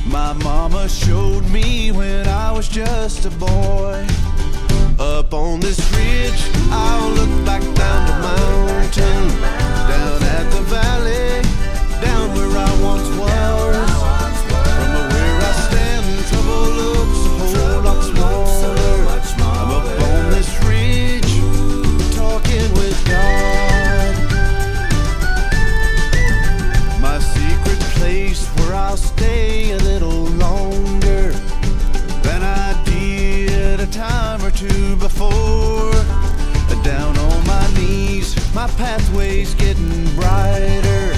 my mama showed me when I was just a boy. Up on this ridge, I'll look back down the mountain, down at the valley, down where I once was. From where I stand, trouble looks a whole lot smaller. I'm up on this ridge, talking with God. My secret place where I'll stay a little longer than I did a time or two before. Down on my knees, my pathway's getting brighter.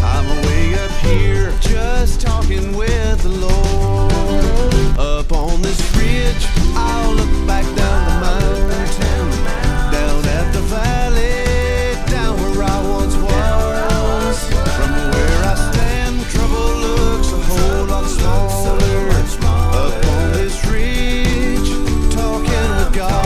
I'm way up here, just talking with the Lord. Up on this ridge, I'll look back down the mountain, down at the valley, down where I once was. From where I stand, trouble looks a whole lot smaller. Up on this ridge, talking with God.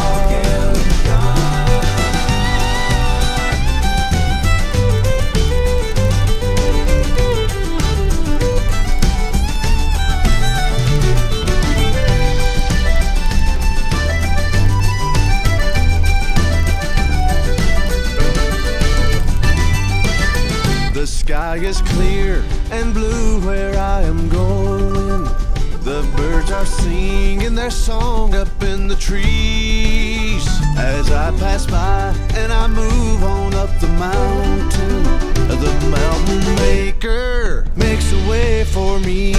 The sky is clear and blue where I am going. The birds are singing their song up in the trees. As I pass by and I move on up the mountain, the mountain maker makes a way for me.